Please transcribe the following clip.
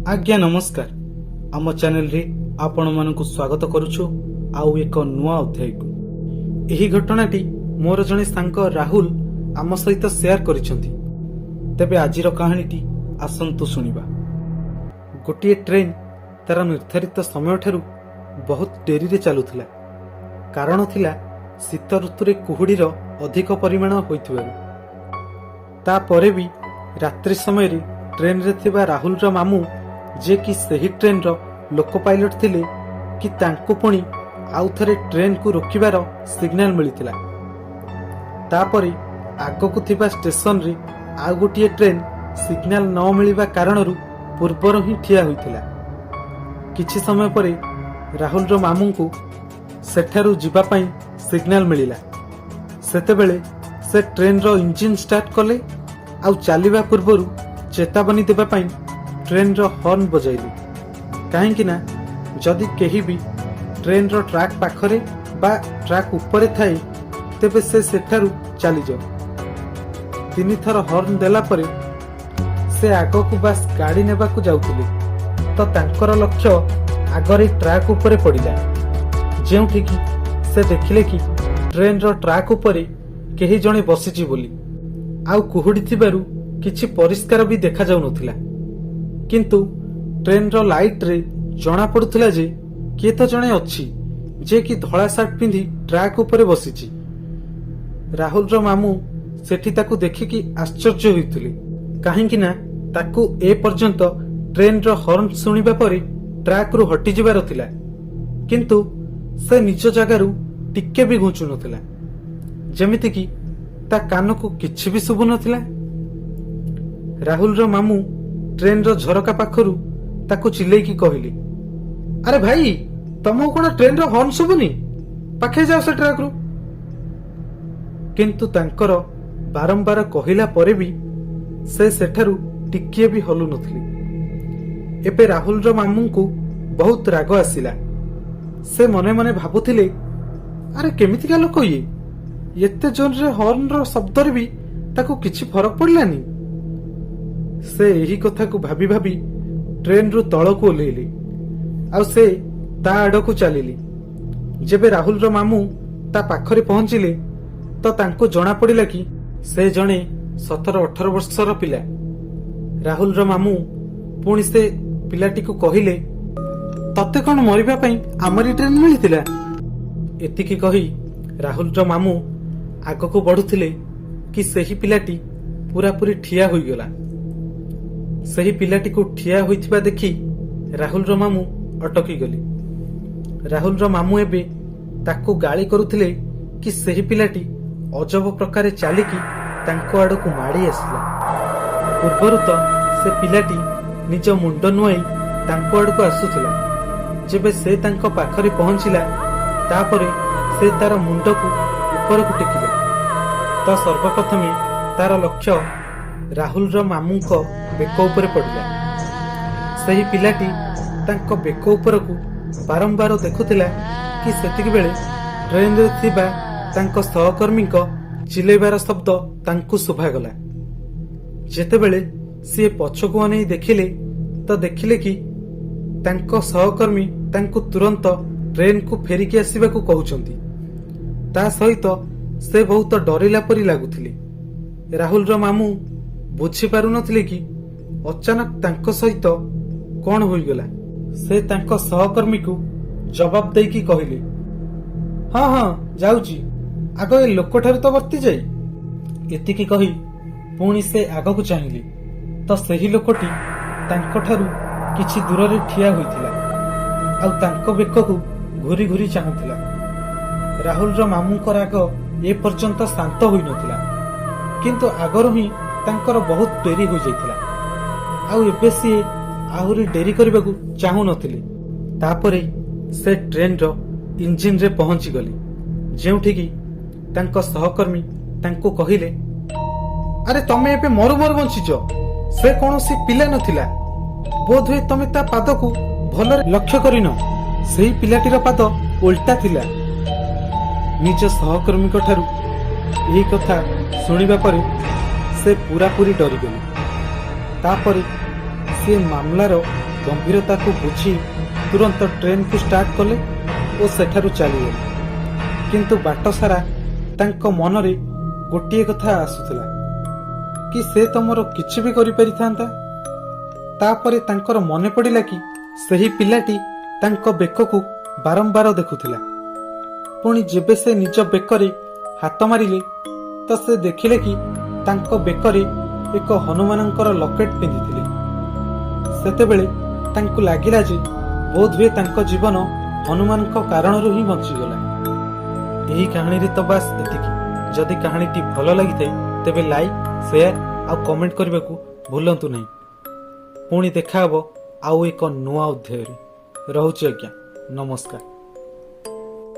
आज्ञा नमस्कार। आम चैनल रे आपण मानकु स्वागत करुछु आउ एक नुआ अध्याय को। एही घटनाटी मोर जने सांग राहुल आम सहित शेयर करिसंती। तेबे आजिर कहानीटी आसंतु सुनिबा। गोटिए ट्रेन तार निर्धारित समय ठारू बहुत डेरी रे चलुथिला। कारण थिला शीत ऋतुरे कुहुडीर अधिक परिमाण होइथिबारु। ता परे भी रात्रि समय रे ट्रेन रे थिबा राहुल रो मामू जे कि सही ट्रेन रो लोको पायलट थिले कि तांको पुणी आउ थरे ट्रेन को रोकिबार सिग्नल मिलिथिला। तापरे आगकु थिबा स्टेशन रे आउ गोटिए ट्रेन सिग्नल न मिलिबा कारणरू पूर्वर ही ठिया होइथिला। किछि समय परे राहुल रो मामू को सेठारू जिबा पई सिग्नल मिलिला। सेतेबेले से ट्रेन रो इंजिन स्टार्ट कले आउ चलिबा पूर्वरू चेतावनी देबा पई ट्रेन रो हॉर्न बजाइले। काहेकि ना जदि केही भी ट्रेन रो ट्रैक पाखरे बा ट्रैक ऊपर थाए तेबे से सेठारू चली जाओ। 3 थर हॉर्न देला परे से आगकु बास गाड़ी नेबाकु जाउथिले तो तांकर लक्ष्य आगरे ट्रैक ऊपर पड़िला। जेउठी कि से देखिले कि ट्रेन रो ट्रैक ऊपर केही जणे बसिची बोली आउ कुहुडी थिबारु किछि परिष्कार भी देखा जाउ नथिला। किंतु ट्रेन रो लाइट रे जना पड़ुथिला जे किए तो जणे अछि जे कि धळा शर्ट पिंधी ट्रैक ऊपर बसिची। राहुल रो मामू सेठी ताकू देखिकी आश्चर्य होइथिले। काहेकि ना ताकू ए पर्यंत ट्रेन रो हॉर्न सुनिबा परे ट्रैक रु हटि जिबार थिला। किंतु से निज जगारू टिके भी घुंचु नथिला। जेमिति कि ता कान को किछि भी सुबु नथिला। राहुल रो मामू ट्रेन रो झरका पाखरु ताकू चिल्लेकी कहले, अरे भाई तमो कोन ट्रेन रो हॉर्न सुबुनी, पाखे जाओ से ट्रैक रु। किंतु तांकर बारंबार कहिला परे भी से सेठारू टिकिए भी हलु नथिले। एबे राहुल रो मामू को बहुत राग आसिला। से मने मने भाबुथिले, अरे केमितिका लोक ये एते जोर रे हॉर्न रो शब्द रे भी ताकू किछि फरक पड़लानी। से एही कथा को भाबी भाबी ट्रेन रु तळकु ओलेइले आउ से ता आडकु चलिले। जेबे राहुल रो मामू ता पाखरे पहुंचिले तो तांको जणा पड़िला कि से जणे 17-18 वर्षर पिला। राहुल रो मामू पुणी से पिलाटी को कहिले, तते कोन मरिबा पई हमरी ट्रेन मिलिथिला। एतिकी कही राहुल रो मामू आगको बढ़ुथिले कि सही पिलाटी पूरा पूरी ठिया होई गला। सही पिलाटी को ठिया होइथिबा देखि राहुल रो मामू अटकी गले। राहुल रो मामू एबे ताको गाली करुथिले कि सही पिलाटी अजब प्रकारे चालिकी तांको आडको माड़ी आसिला। पूर्वरु तो से पिलाटी निज मुंड नुआई तांको आडको आसुथिला। जेबे से तांको पाखरे पहुंचिला तापरे से तार मुंड को ऊपर को टेकिला तो सर्वप्रथमे तार लक्ष्य राहुल रो मामू को बेक ऊपर पड़िला। सही पिलाटी तांको बेक ऊपर को बारंबार देखुथिला कि सेतिक बेले ट्रेन रे थिबा तांको सहकर्मी को चिलेबार शब्द तांको सुभा गला। जेतेबेले से पछको अनै देखिले तो देखिले कि तांको सहकर्मी तांको तुरंत ट्रेन को फेरिकी आसीबाकू कहउचंती। ता सहित से बहुत डरिला परी लागुथिले। राहुल रो मामू बुझी पारु नथिले कि अचानक तांको सहित कोन होई गला। से तांको सहकर्मी को जवाब देकी कहिले, हां हां जाउची, आगो ए लोकठारु तो वर्ती जाई। एतिकी कही पुणी से आगकू चाहिले तो सही लोकटी तांको ठारु किछि दूर रे ठिया होइथिला आउ तांको बेककू घुरी घुरी चाहुथिला। राहुल रो मामू को राग ए पर्यंत शांत होई नथिला। किंतु आगरो ही तांकर बहुत डेरी हो जाइथिला आउ एबे से आहुरी डेरी करबाकू चाहू नथिले। तापरे से ट्रेन रो इंजिन रे पहुंची गली। जेउठी कि तांको सहकर्मी तांको कहिले, अरे तमे एबे मरु मरु बंचिचो, से कोनोसी पिला नथिला, बोध हुए तमे ता पाद को भलरे लक्ष्य करिनो। सेही पिलाटीर पाद उल्टा थिला। निज सहकर्मी को ठारू एही कथा सुनिबा परे से पूरा पूरी डरी गले। तापरे से मामलार ଗମ୍ଭୀରତାକୁ ବୁଝି ତୁରନ୍ତ ଟ୍ରେନକୁ ଷ୍ଟାର୍ଟ କଲେ ଓ ସେଠାରୁ ଚାଲିଗଲେ। କିନ୍ତୁ ବାଟ ସାରା ତାଙ୍କ ମନରେ ଗୋଟିଏ କଥା ଆସୁଥିଲା କି ସେ ତମର କିଛି ବି କରିପାରିଥାନ୍ତା। ତାପରେ ତାଙ୍କର ମନେ ପଡ଼ିଲା କି ସେହି ପିଲାଟି ତାଙ୍କ ବେକକୁ ବାରମ୍ବାର ଦେଖୁଥିଲା। ପୁଣି ଯେବେ ସେ ନିଜ ବେକରେ ହାତ ମାରିଲେ ତ ସେ ଦେଖିଲେ କି ତାଙ୍କ ବେକରେ ଏକ ହନୁମାନଙ୍କର ଲକେଟ୍ ପିନ୍ଧିଥିଲେ। ସେତେବେଳେ ତାଙ୍କୁ ଲାଗିଲା ଯେ ବୋଧହୁଏ ତାଙ୍କ ଜୀବନ ହନୁମାନଙ୍କ କାରଣରୁ ହିଁ ବଞ୍ଚିଗଲା। ଏହି କାହାଣୀରେ ତ ବାସ୍ ଏତିକି। ଯଦି କାହାଣୀଟି ଭଲ ଲାଗିଥାଏ ତେବେ ଲାଇକ୍, ସେୟାର ଆଉ କମେଣ୍ଟ କରିବାକୁ ଭୁଲନ୍ତୁ ନାହିଁ। ପୁଣି ଦେଖାହବ ଆଉ ଏକ ନୂଆ ଅଧ୍ୟାୟରେ। ରହୁଛି ଆଜ୍ଞା, ନମସ୍କାର।